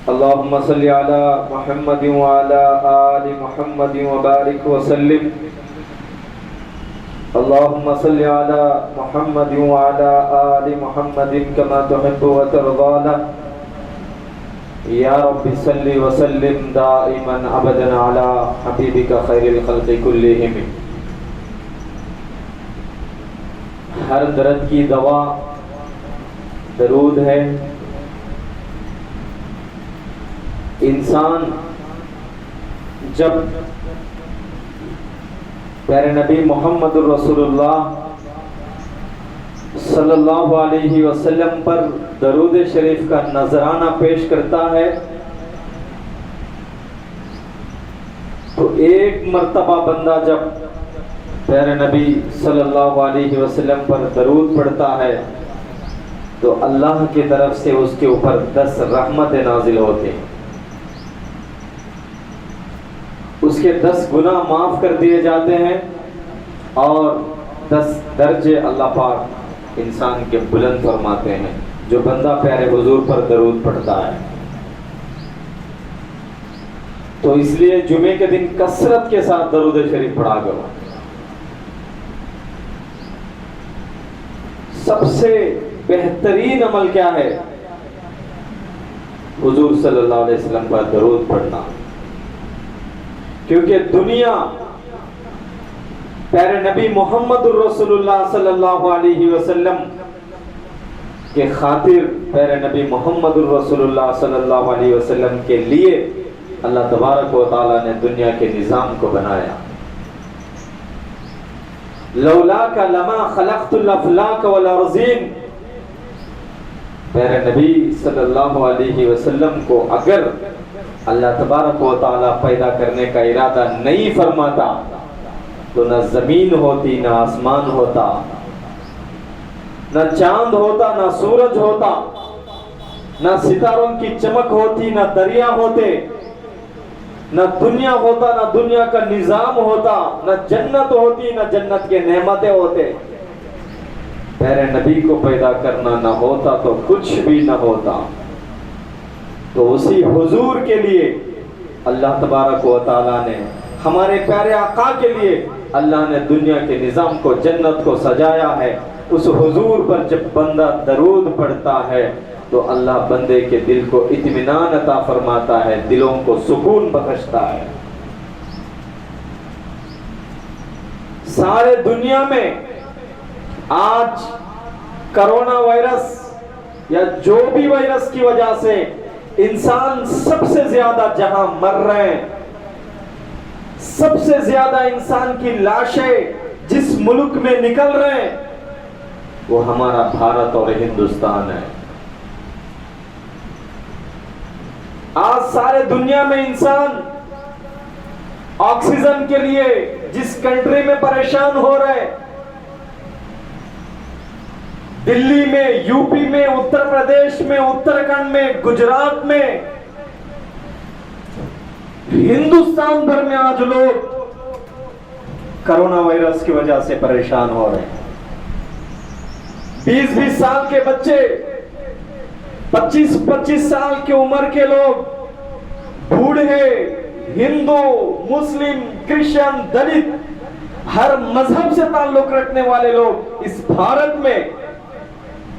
अल्लाहुम्मा सल्ली अला मुहम्मद व अला आलि मुहम्मद व बारिक व सल्लिम। अल्लाहुम्मा सल्ली अला मुहम्मद व अला आलि मुहम्मद कमा तुहिब्बु व तर्ज़ा। या रब्बि सल्ली व सल्लिम दाइमन अबदन अला हबीबिका खैरिल खल्क़ि कुल्लिहिम। हर दर्द की दवा दरूद है। इंसान जब प्यारे नबी मोहम्मद रसूलुल्लाह सल्लल्लाहु अलैहि वसल्लम पर दरूद शरीफ का नजराना पेश करता है तो एक मर्तबा बंदा जब प्यारे नबी सल्लल्लाहु अलैहि वसल्लम पर दरूद पढ़ता है तो अल्लाह की तरफ से उसके ऊपर 10 रहमतें नाजिल होते हैं। उसके 10 गुनाह माफ कर दिए जाते हैं और 10 दर्जे अल्लाह पाक इंसान के बुलंद फरमाते हैं जो बंदा प्यारे हुजूर पर दरूद पढ़ता है। तो इसलिए जुमे के दिन कसरत के साथ दरूद शरीफ पढ़ा करो। सबसे बेहतरीन अमल क्या है? हुजूर सल्लल्लाहु अलैहि वसल्लम पर दरूद पढ़ना। क्योंकि दुनिया प्यारे नबी मोहम्मद रसूलुल्लाह सल्लल्लाहु अलैहि वसल्लम के खातिर, प्यारे नबी मोहम्मद रसूलुल्लाह सल्लल्लाहु अलैहि वसल्लम के लिए अल्लाह तबारक व तआला ने दुनिया के निज़ाम को बनाया। लौलाका लमा खलक़तुल अफ़लाक वल अर्ज़ीन। प्यारे नबी सल्लल्लाहु अलैहि वसल्लम को अगर अल्लाह तबारक व तआला पैदा करने का इरादा नहीं फरमाता तो न जमीन होती, न आसमान होता, न चांद होता, न सूरज होता, न सितारों की चमक होती, न दरिया होते, न दुनिया होता, न दुनिया का निजाम होता, न जन्नत होती, न जन्नत के नेमतें होते। प्यारे नबी को पैदा करना न होता तो कुछ भी न होता। तो उसी हुजूर के लिए अल्लाह तबारक व तआला ने, हमारे प्यारे आका के लिए अल्लाह ने दुनिया के निज़ाम को, जन्नत को सजाया है। उस हुजूर पर जब बंदा दरूद पढ़ता है तो अल्लाह बंदे के दिल को इत्मीनान अता फरमाता है, दिलों को सुकून बख्शता है। सारे दुनिया में आज कोरोना वायरस या जो भी वायरस की वजह से इंसान सबसे ज्यादा जहां मर रहे हैं, सबसे ज्यादा इंसान की लाशें जिस मुल्क में निकल रहे हैं वो हमारा भारत और हिंदुस्तान है। आज सारे दुनिया में इंसान ऑक्सीजन के लिए जिस कंट्री में परेशान हो रहे हैं, दिल्ली में, यूपी में, उत्तर प्रदेश में, उत्तराखंड में, गुजरात में, हिंदुस्तान भर में आज लोग कोरोना वायरस की वजह से परेशान हो रहे हैं। 20-20 साल के बच्चे, 25-25 साल की उम्र के लोग, बूढ़े, हिंदू, मुस्लिम, क्रिश्चियन, दलित, हर मजहब से ताल्लुक रखने वाले लोग इस भारत में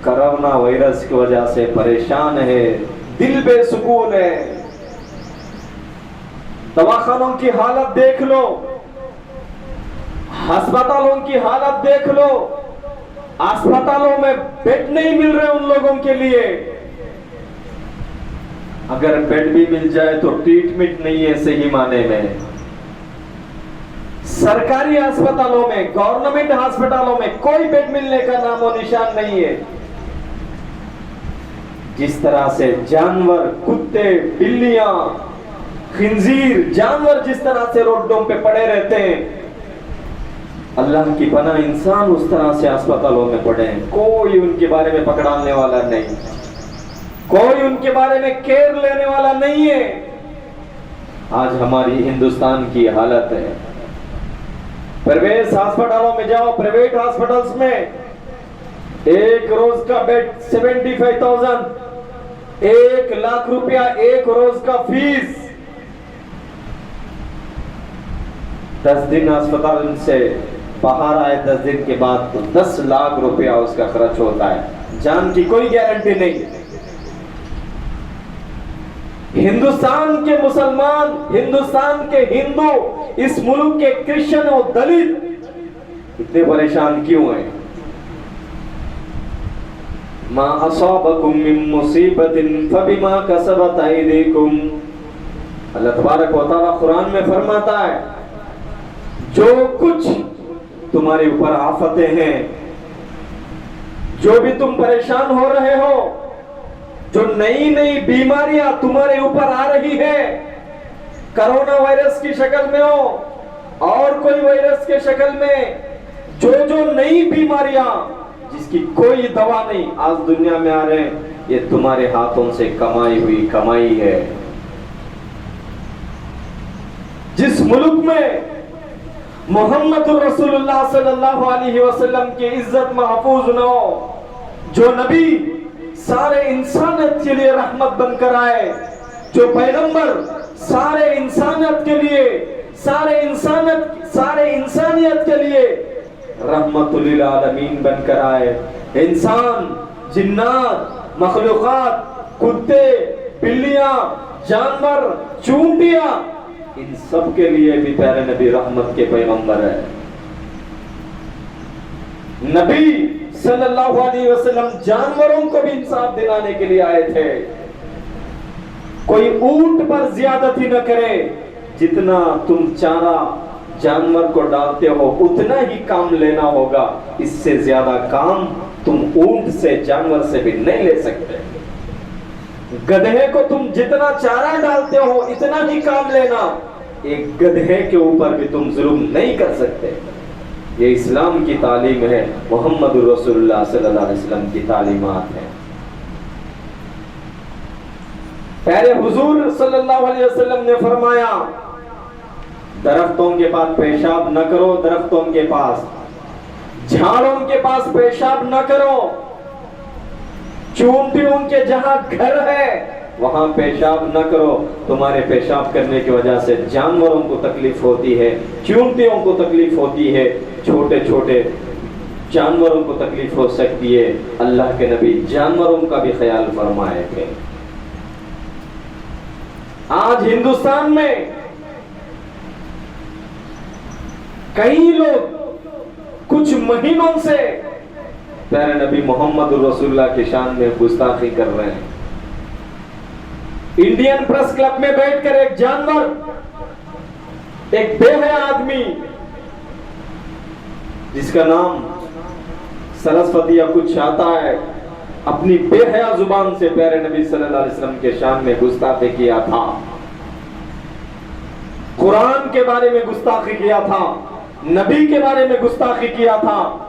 कोरोना वायरस की वजह से परेशान है, दिल बेसुकून है। दवाखानों की हालत देख लो, अस्पतालों की हालत देख लो। अस्पतालों में बेड नहीं मिल रहे उन लोगों के लिए। अगर बेड भी मिल जाए तो ट्रीटमेंट नहीं है सही माने में। सरकारी अस्पतालों में, गवर्नमेंट अस्पतालों में कोई बेड मिलने का नामो निशान नहीं है। जिस तरह से जानवर, कुत्ते, बिल्लियां, खिंजीर, जानवर जिस तरह से रोडों पे पड़े रहते हैं, अल्लाह की पनाह इंसान उस तरह से अस्पतालों में पड़े हैं। कोई उनके बारे में पकड़ाने वाला नहीं, कोई उनके बारे में केयर लेने वाला नहीं है। आज हमारी हिंदुस्तान की हालत है। प्राइवेट अस्पतालों में जाओ, प्राइवेट हॉस्पिटल्स में एक रोज का बेड 75,000, 1 लाख रुपया एक रोज का फीस, 10 दिन अस्पताल से बाहर आए, 10 दिन के बाद तो 10 लाख रुपया उसका खर्च होता है, जान की कोई गारंटी नहीं। हिंदुस्तान के मुसलमान, हिंदुस्तान के हिंदू, इस मुल्क के क्रिश्चियन और दलित इतने परेशान क्यों हैं? मा असाबकुम मिन मुसीबतिन फबिमा कसबत अयदीकुम, अल्लाह तबारक व तआला कुरान में फरमाता है, जो कुछ तुम्हारे ऊपर आफतें हैं, जो भी तुम परेशान हो रहे हो, जो नई नई बीमारियां तुम्हारे ऊपर आ रही है, कोरोना वायरस की शक्ल में हो और कोई वायरस के शक्ल में, जो नई बीमारियां जिसकी कोई दवा नहीं आज दुनिया में आ रहे हैं, ये तुम्हारे हाथों से कमाई हुई कमाई है। जिस मुल्क में मोहम्मद रसूलुल्लाह सल्लल्लाहु अलैहि वसल्लम की इज्जत महफूज न हो, जो नबी सारे इंसानियत के लिए रहमत बनकर आए, जो पैगंबर सारे इंसानियत के लिए, सारे इंसानियत के लिए रहमतुल लिल आलमीन बनकर आए, इंसान, जिन्नात, मखलूकात, कुत्ते, बिल्लियां, जानवर, चूंटियां, इन सब के लिए भी प्यारे नबी रहमत के पैगंबर है। नबी सल्लल्लाहु अलैहि वसल्लम जानवरों को भी इंसाफ दिलाने के लिए आए थे। कोई ऊंट पर ज्यादती न करे, जितना तुम चारा जानवर को डालते हो उतना ही काम लेना होगा, इससे ज्यादा काम तुम ऊंट से, जानवर से भी नहीं ले सकते। गधे को तुम जितना चारा डालते हो इतना ही काम लेना, एक गधे के ऊपर भी तुम जुल्म नहीं कर सकते। ये इस्लाम की तालीम है, मोहम्मद रसूलुल्लाह सल्लल्लाहु अलैहि वसल्लम की तालीमात है। प्यारे हुजूर सल्लल्लाहु अलैहि वसल्लम ने फरमाया, दरख्तों के पास पेशाब न करो, दरख्तों के पास, झाड़ों के पास पेशाब न करो, चूंटियों के जहां घर है वहां पेशाब न करो। तुम्हारे पेशाब करने की वजह से जानवरों को तकलीफ होती है, चूंटियों को तकलीफ होती है, छोटे छोटे जानवरों को तकलीफ हो सकती है। अल्लाह के नबी जानवरों का भी ख्याल फरमाए थे। आज हिंदुस्तान में कई लोग कुछ महीनों से प्यारे नबी मोहम्मद रसूलुल्लाह की शान में गुस्ताखी कर रहे हैं। इंडियन प्रेस क्लब में बैठकर एक जानवर, एक बेहया आदमी जिसका नाम सरस्वती या कुछ आता है, अपनी बेहया जुबान से प्यारे नबी सल्लल्लाहु अलैहि वसल्लम के शान में गुस्ताखी किया था, कुरान के बारे में गुस्ताखी किया था, नबी के बारे में गुस्ताखी किया था।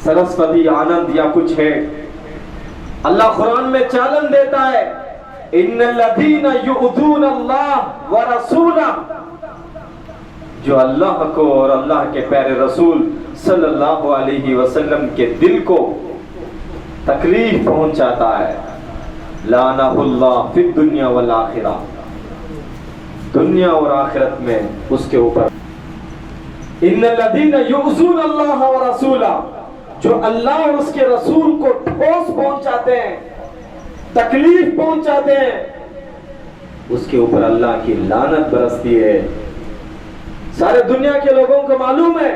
सरस्वती आनंद या कुछ है, अल्लाह कुरान में चालन देता है, इन्नल्लज़ीना युअज़ूना अल्लाह व रसूला, जो अल्लाह को और अल्लाह के प्यारे रसूल सल्लल्लाहु अलैहि वसल्लम के दिल को तकलीफ पहुंचाता है, लानहुल्लाह फिद दुनिया वल आखिरा, दुनिया और आखिरत में उसके ऊपर। इन्नल्लज़ीना युअज़ूना अल्लाह व रसूला, जो अल्लाह और उसके रसूल को ठोस पहुंचाते हैं, तकलीफ पहुंचाते हैं, उसके ऊपर अल्लाह की लानत बरसती है। सारे दुनिया के लोगों को मालूम है,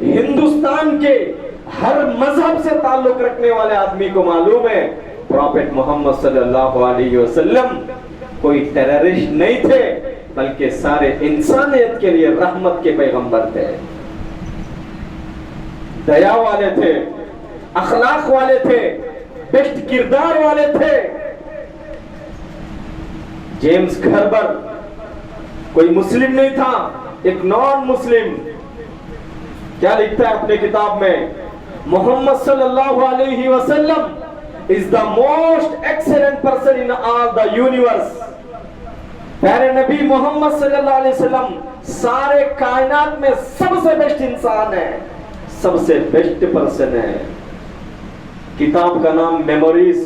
हिंदुस्तान के हर मजहब से ताल्लुक रखने वाले आदमी को मालूम है, प्रॉफेट मोहम्मद सल्लल्लाहु अलैहि वसल्लम कोई टेररिस्ट नहीं थे, बल्कि सारे इंसानियत के लिए रहमत के पैगंबर थे, दया वाले थे, अखलाक वाले थे, बेस्ट किरदार वाले थे। जेम्स खरबर कोई मुस्लिम नहीं था, एक नॉन मुस्लिम। क्या लिखता है अपने किताब में, मोहम्मद सल्लल्लाहु अलैहि वसल्लम is the most excellent person in all the universe. प्यारे नबी मोहम्मद सल्लल्लाहु अलैहि वसल्लम सारे कायनात में सबसे बेस्ट इंसान है, सबसे बेस्ट पर्सन है। किताब का नाम मेमोरीज,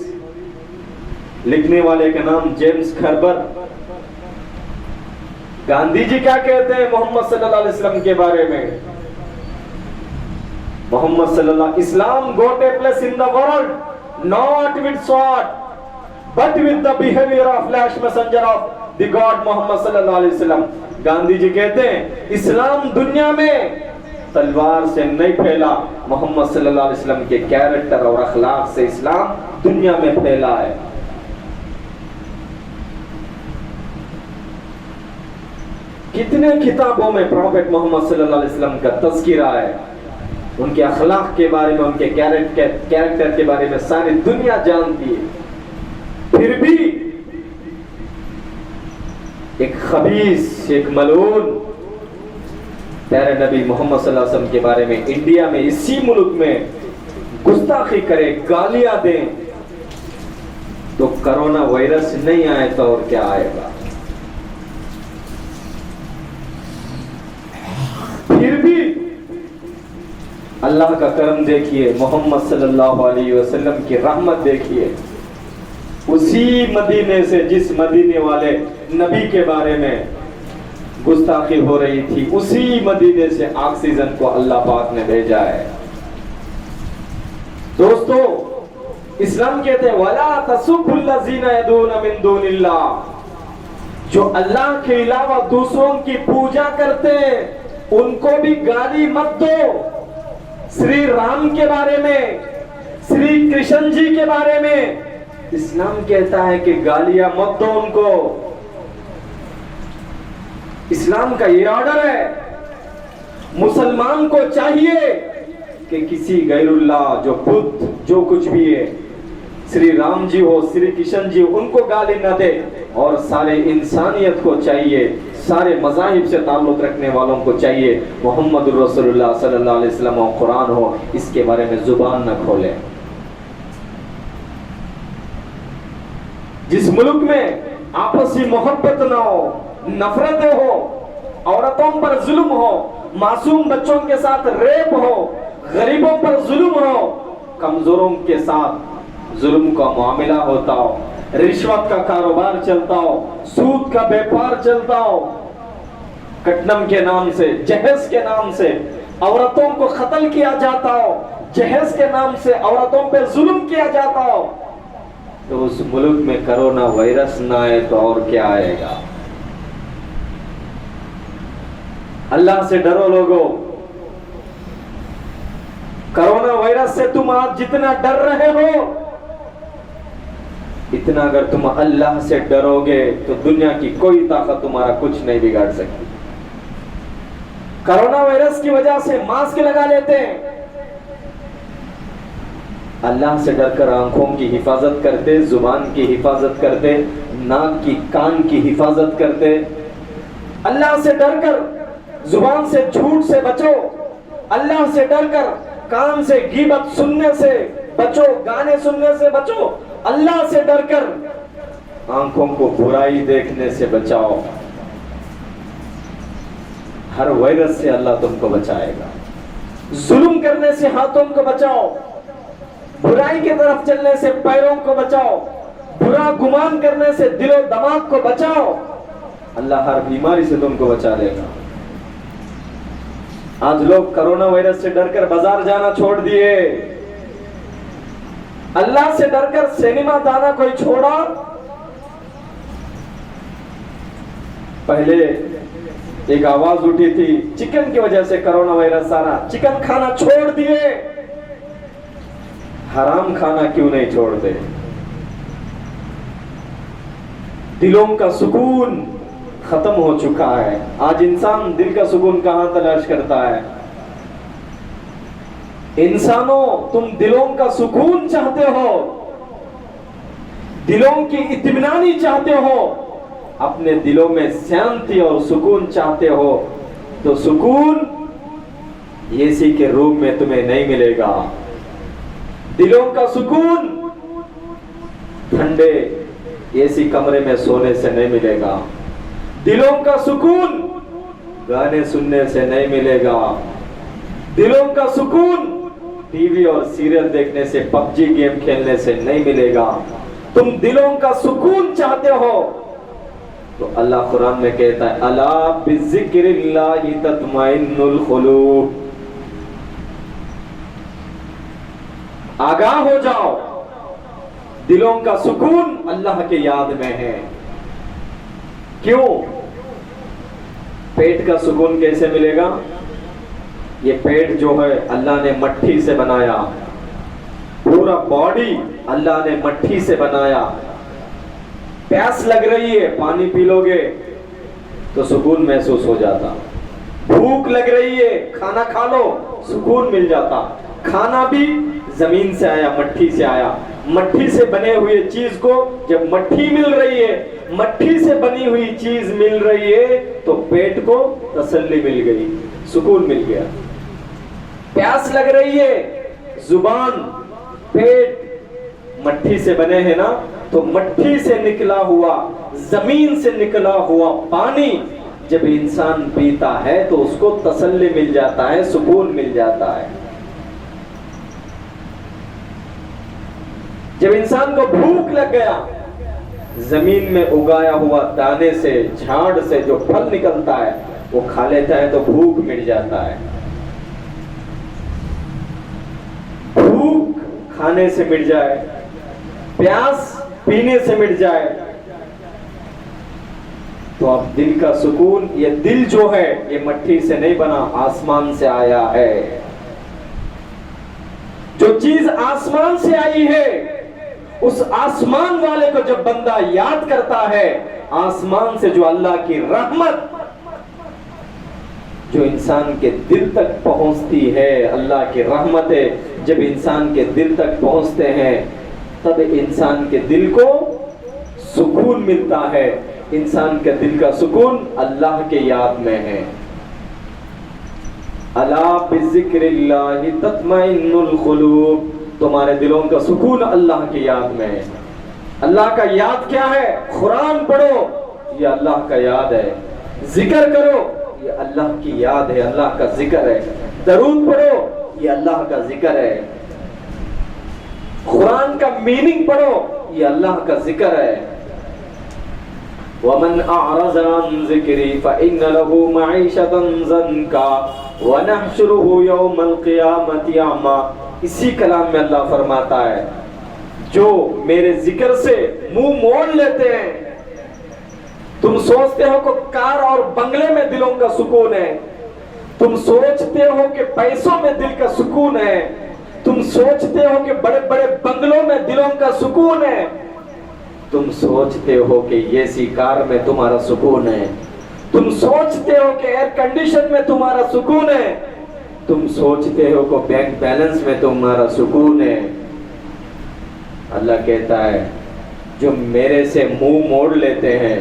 लिखने वाले का नाम जेम्स खरबर। गांधी जी क्या कहते हैं मोहम्मद सल्लल्लाहु अलैहि वसल्लम के बारे में? मोहम्मद सल्लल्लाहु Islam got a place in the world not with sword but with the behaviour of flash messenger of the god Mohammed सल्लल्लाहु अलैहि वसल्लम। गांधी जी कहते हैं इस्लाम दुनिया में तलवार से नहीं फैला, मोहम्मद सल्लल्लाहु अलैहि वसल्लम के कैरेक्टर और अखलाक से इस्लाम दुनिया में फैला है। कितने किताबों में प्रॉफेट मोहम्मद सल्लल्लाहु अलैहि वसल्लम का तज़किरा है, उनके अखलाक के बारे में, उनके कैरेक्टर के बारे में सारी दुनिया जानती है। फिर भी एक खबीस, एक मलून प्यारे नबी मोहम्मद सल्लल्लाहु अलैहि वसल्लम के बारे में इंडिया में, इसी मुल्क में गुस्ताखी करे, गालियां दें, तो कोरोना वायरस नहीं आए तो और क्या आएगा? फिर भी अल्लाह का करम देखिए, मोहम्मद सल्लल्लाहु अलैहि वसल्लम की रहमत देखिए। उसी मदीने से जिस मदीने वाले नबी के बारे में गुस्ताखी हो रही थी, उसी मदीने से ऑक्सीजन को अल्लाह पाक ने भेजा है। दोस्तों, इस्लाम कहते हैं वला तसुब्बुल्लज़ीना यदूना मिन दूनिल्लाह, जो अल्लाह के अलावा दूसरों की पूजा करते हैं उनको भी गाली मत दो। श्री राम के बारे में, श्री कृष्ण जी के बारे में इस्लाम कहता है कि गालियां मत दो उनको। इस्लाम का ये ऑर्डर है। मुसलमान को चाहिए कि किसी गैरुल्लाह, जो बुद्ध, जो कुछ भी है, श्री राम जी हो, श्री कृष्ण जी, उनको गाली न दे। और सारे इंसानियत को चाहिए, सारे मज़ाहिब से ताल्लुक रखने वालों को चाहिए मोहम्मद रसूलुल्लाह सल्लल्लाहु अलैहि वसल्लम और कुरान हो, इसके बारे में जुबान न खोले। जिस मुल्क में आपसी मोहब्बत ना हो, नफरतें हो, औरतों पर जुल्म हो, मासूम बच्चों के साथ रेप हो, गरीबों पर जुल्म हो, कमजोरों के साथ जुल्म का मामला होता हो, रिश्वत का कारोबार चलता हो, सूद का व्यापार चलता हो, कटनम के नाम से, जहेज के नाम से औरतों को कत्ल किया जाता हो, जहेज के नाम से औरतों पर जुल्म किया जाता हो, तो उस मुल्क में कोरोना वायरस ना आए तो और क्या आएगा? अल्लाह से डरो लोगों। कोरोना वायरस से तुम आज जितना डर रहे हो, इतना अगर तुम अल्लाह से डरोगे तो दुनिया की कोई ताकत तुम्हारा कुछ नहीं बिगाड़ सकती। कोरोना वायरस की वजह से मास्क लगा लेते हैं, अल्लाह से डरकर आंखों की हिफाजत करते, जुबान की हिफाजत करते, नाक की, कान की हिफाजत करते। अल्लाह से डरकर जुबान से झूठ से बचो, अल्लाह से डरकर कान से गीबत सुनने से बचो, गाने सुनने से बचो, अल्लाह से डरकर आंखों को बुराई देखने से बचाओ। हर वायरस से अल्लाह तुमको बचाएगा। जुल्म करने से हाथों को बचाओ, बुराई की तरफ चलने से पैरों को बचाओ, बुरा गुमान करने से दिलो दिमाग को बचाओ। अल्लाह हर बीमारी से तुमको बचा लेगा। आज लोग कोरोना वायरस से डरकर बाजार जाना छोड़ दिए, अल्लाह से डरकर सिनेमा जाना कोई छोड़ा। पहले एक आवाज उठी थी, चिकन की वजह से कोरोना वायरस आ रहा, चिकन खाना छोड़ दिए, हराम खाना क्यों नहीं छोड़ते? दिलों का सुकून खत्म हो चुका है। आज इंसान दिल का सुकून कहां तलाश करता है? इंसानों, तुम दिलों का सुकून चाहते हो, दिलों की इत्मीनानी चाहते हो, अपने दिलों में शांति और सुकून चाहते हो, तो सुकून एसी के रूम में तुम्हें नहीं मिलेगा। दिलों का सुकून ठंडे एसी कमरे में सोने से नहीं मिलेगा। दिलों का सुकून गाने सुनने से नहीं मिलेगा। दिलों का सुकून टीवी और सीरियल देखने से, पबजी गेम खेलने से नहीं मिलेगा। तुम दिलों का सुकून चाहते हो तो अल्लाह कुरान में कहता है अला बिज़िक्रिल्लाहि तत्माइन्नुल कुलूब, आगाह हो जाओ, दिलों का सुकून अल्लाह के याद में है। क्यों? पेट का सुकून कैसे मिलेगा? ये पेट जो है अल्लाह ने मट्टी से बनाया, पूरा बॉडी अल्लाह ने मट्टी से बनाया। प्यास लग रही है, पानी पी लोगे तो सुकून महसूस हो जाता। भूख लग रही है, खाना खा लो, सुकून मिल जाता। खाना भी जमीन से आया, मट्टी से आया। मट्टी से बने हुए चीज को जब मट्टी मिल रही है, मट्टी से बनी हुई चीज मिल रही है तो पेट को तसल्ली मिल गई, सुकून मिल गया। प्यास लग रही है, जुबान, पेट मट्टी से बने हैं ना, तो मट्टी से निकला हुआ, जमीन से निकला हुआ पानी जब इंसान पीता है तो उसको तसल्ली मिल जाता है, सुकून मिल जाता है। जब इंसान को भूख लग गया, जमीन में उगाया हुआ दाने से, झाड़ से जो फल निकलता है वो खा लेता है तो भूख मिट जाता है। भूख खाने से मिट जाए, प्यास पीने से मिट जाए तो अब दिल का सुकून, ये दिल जो है ये मट्टी से नहीं बना, आसमान से आया है। जो चीज आसमान से आई है उस आसमान वाले को जब बंदा याद करता है, आसमान से जो अल्लाह की रहमत जो इंसान के दिल तक पहुंचती है, अल्लाह की रहमतें जब इंसान के दिल तक पहुंचते हैं तब इंसान के दिल को सुकून मिलता है। इंसान के दिल का सुकून अल्लाह के याद में है। अला बिज़िक्रिल्लाहि तत्माइन्नुल कुलूब, तुम्हारे दिलों का सुकून अल्लाह की याद में है। अल्लाह का याद क्या है? कुरान पढ़ो, ये अल्लाह का याद है। जिक्र करो, ये अल्लाह की याद है, अल्लाह का जिक्र है। दरूद पढ़ो, ये अल्लाह का जिक्र है। कुरान का मीनिंग पढ़ो, ये अल्लाह का जिक्र है। वमन अअरज़ अन ज़िक्री फ़इन्न लहू मईशतन ज़न्का वनहशुरुहु यौमल क़ियामति अमा। इसी कलाम में अल्लाह फरमाता है जो मेरे जिक्र से मुंह मोड़ लेते हैं। तुम सोचते हो कि कार और बंगले में दिलों का सुकून है, तुम सोचते हो कि पैसों में दिल का सुकून है, तुम सोचते हो कि बड़े बड़े बंगलों में दिलों का सुकून है, तुम सोचते हो कि एसी कार में तुम्हारा सुकून है, तुम सोचते हो कि एयर कंडीशन में तुम्हारा सुकून है, तुम सोचते हो कि बैंक बैलेंस में तुम्हारा सुकून है। अल्लाह कहता है जो मेरे से मुंह मोड़ लेते हैं,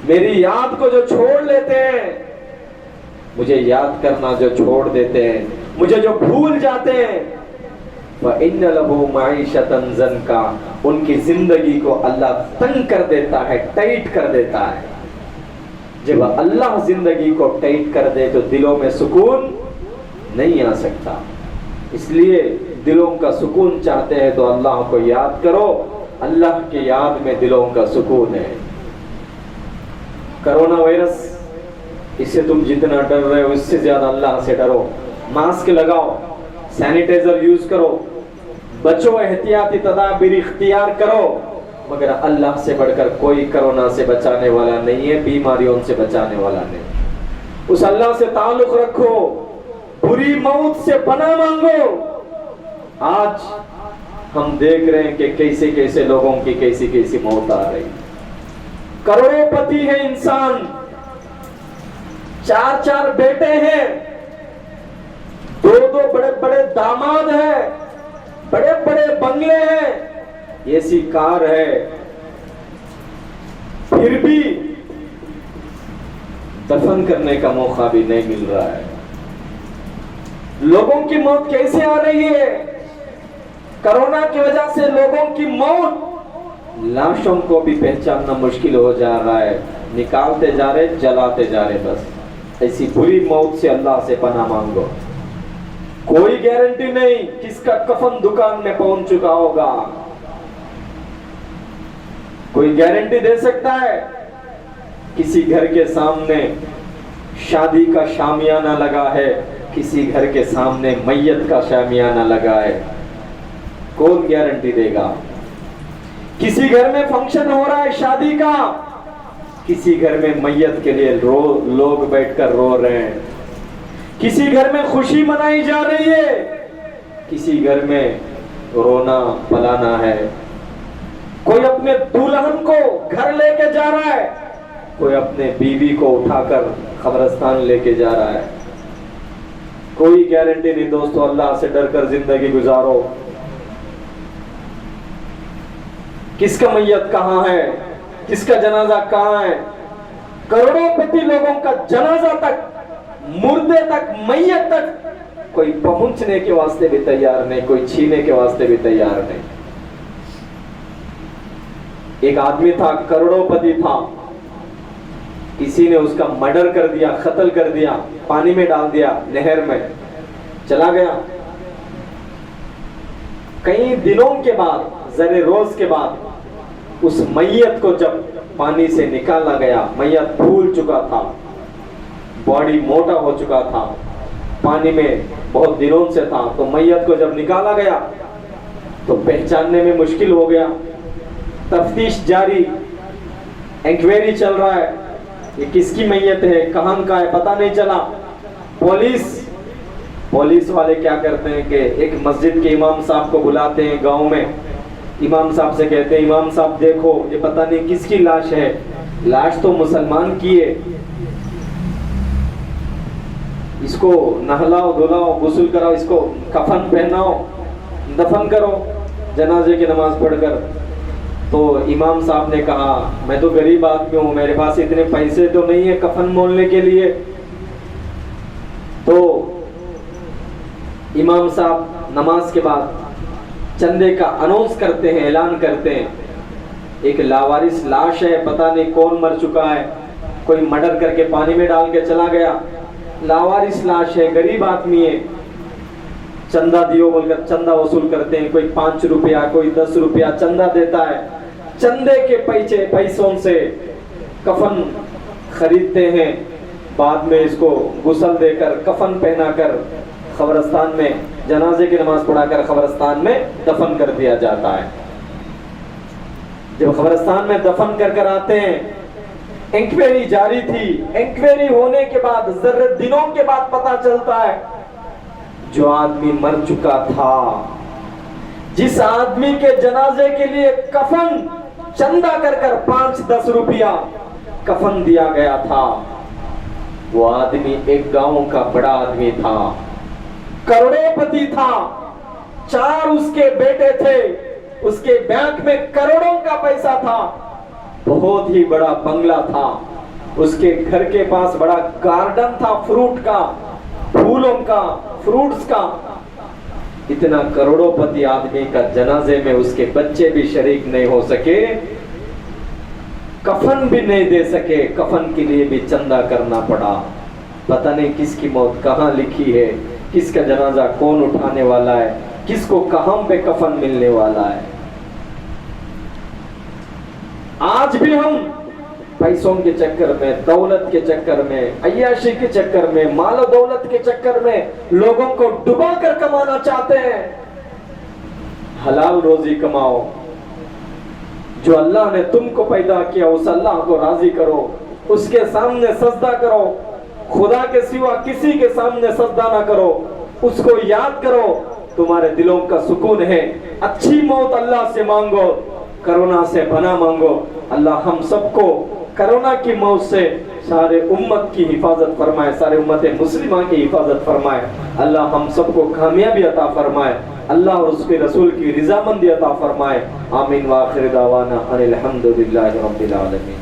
मेरी याद को जो छोड़ लेते हैं, मुझे याद करना जो छोड़ देते हैं, मुझे जो भूल जाते हैं, फ़इन्न लहू मईशतन ज़न्का, उनकी जिंदगी को अल्लाह तंग कर देता है, टाइट कर देता है। जब अल्लाह जिंदगी को टाइट कर दे तो दिलों में सुकून नहीं आ सकता। इसलिए दिलों का सुकून चाहते हैं तो अल्लाह को याद करो, अल्लाह के याद में दिलों का सुकून है। कोरोना वायरस, इससे तुम जितना डर रहे हो इससे ज्यादा अल्लाह से डरो। मास्क लगाओ, सैनिटाइजर यूज करो, बचो, एहतियाती तदाबीर इख्तियार करो, मगर अल्लाह से बढ़कर कोई कोरोना से बचाने वाला नहीं है, बीमारियों से बचाने वाला नहीं। उस अल्लाह से ताल्लुक रखो, बुरी मौत से पनाह मांगो। आज हम देख रहे हैं कि कैसे कैसे लोगों की कैसी कैसी मौत आ रही। करोड़पति है इंसान, 4-4 बेटे हैं, 2-2 बड़े बड़े दामाद हैं, बड़े बड़े बंगले हैं, ऐसी कार है, फिर भी दफन करने का मौका भी नहीं मिल रहा है। लोगों की मौत कैसे आ रही है? कोरोना की वजह से लोगों की मौत, लाशों को भी पहचानना मुश्किल हो जा रहा है, निकालते जा रहे, जलाते जा रहे। बस ऐसी बुरी मौत से अल्लाह से पनाह मांगो। कोई गारंटी नहीं किसका कफन दुकान में पहुंच चुका होगा, कोई गारंटी दे सकता है? किसी घर के सामने शादी का शामियाना लगा है, किसी घर के सामने मैयत का शामियाना लगा है, कौन गारंटी देगा? किसी घर में फंक्शन हो रहा है शादी का, किसी घर में मैयत के लिए लोग बैठकर रो रहे हैं, किसी घर में खुशी मनाई जा रही है, किसी घर में रोना पलाना है। कोई अपने दुल्हन को घर लेके जा रहा है, कोई अपने बीवी को उठाकर कब्रिस्तान लेके जा रहा है। कोई गारंटी नहीं दोस्तों, अल्लाह से डरकर जिंदगी गुजारो। किसका मैयत कहां है, किसका जनाजा कहां है? करोड़ोंपति लोगों का जनाजा तक, मुर्दे तक, मैयत तक कोई पहुंचने के वास्ते भी तैयार नहीं, कोई छीने के वास्ते भी तैयार नहीं। एक आदमी था, करोड़ोंपति था, किसी ने उसका मर्डर कर दिया, कत्ल कर दिया, पानी में डाल दिया, नहर में चला गया। कई दिनों के बाद, जरे रोज के बाद उस मैयत को जब पानी से निकाला गया, मैयत फूल चुका था, बॉडी मोटा हो चुका था, पानी में बहुत दिनों से था, तो मैयत को जब निकाला गया तो पहचानने में मुश्किल हो गया। तफ्तीश जारी, इंक्वायरी चल रहा है, ये किसकी मैयत है, कहां का है, पता नहीं चला। पुलिस वाले क्या करते हैं कि एक मस्जिद के इमाम साहब को बुलाते हैं गांव में। इमाम साहब से कहते हैं, इमाम साहब देखो ये पता नहीं किसकी लाश है, लाश तो मुसलमान की है, इसको नहलाओ धुलाओ, गुस्ल कराओ, इसको कफन पहनाओ, दफन करो जनाजे की नमाज पढ़कर। तो इमाम साहब ने कहा, मैं तो गरीब आदमी हूं, मेरे पास इतने पैसे तो नहीं है कफन मोलने के लिए। तो इमाम साहब नमाज के बाद चंदे का अनाउंस करते हैं, ऐलान करते हैं, एक लावारिस लाश है, पता नहीं कौन मर चुका है, कोई मर्डर करके पानी में डाल के चला गया, लावारिस लाश है, गरीब आदमी है, चंदा दियो बोलकर चंदा वसूल करते हैं। कोई 5 रुपया, कोई 10 रुपया चंदा देता है। चंदे के पैसों से कफन खरीदते हैं, बाद में इसको गुस्ल देकर, कफन पहनाकर कब्रिस्तान में जनाजे की नमाज पढ़ाकर कब्रिस्तान में दफन कर दिया जाता है। जब कब्रिस्तान में दफन कर आते हैं, इंक्वायरी जारी थी, इंक्वायरी होने के बाद जर्रे दिनों के बाद पता चलता है जो आदमी मर चुका था, जिस आदमी के जनाजे के लिए कफन चंदा कर 5-10 रुपया कफन दिया गया था, वो आदमी एक गांव का बड़ा आदमी था, करोड़ोंपति था, 4 उसके बेटे थे, उसके बैंक में करोड़ों का पैसा था, बहुत ही बड़ा बंगला था, उसके घर के पास बड़ा गार्डन था, फ्रूट का, फूलों का, फ्रूट्स का। इतना करोड़ोंपति आदमी का जनाजे में उसके बच्चे भी शरीक नहीं हो सके, कफन भी नहीं दे सके, कफन के लिए भी चंदा करना पड़ा। पता नहीं किसकी मौत कहां लिखी है, किसका जनाजा कौन उठाने वाला है, किसको कहां पे कफन मिलने वाला है। आज भी हम पैसों के चक्कर में, दौलत के चक्कर में, अय्याशी के चक्कर में, माल दौलत के चक्कर में लोगों को डुबा कर कमाना चाहते हैं। हलाल रोजी कमाओ, जो अल्लाह ने तुमको पैदा किया उस अल्लाह को राजी करो, उसके सामने सजदा करो, खुदा के सिवा किसी के सामने सजदा ना करो, उसको याद करो, तुम्हारे दिलों का सुकून है। अच्छी मौत अल्लाह से मांगो, कोरोना से पनाह मांगो। अल्लाह हम सबको कोरोना की मौत से सारे उम्मत की हिफाजत फरमाए, सारे उम्मत मुस्लिमा की हिफाजत फरमाए। अल्लाह हम सबको कामयाबी अता फरमाए, अल्लाह और उसके रसूल की रजामंदी अता फरमाए। आमीन व आखिर दावाना अनिल हम्दुलिल्लाहि रब्बिल आलमीन।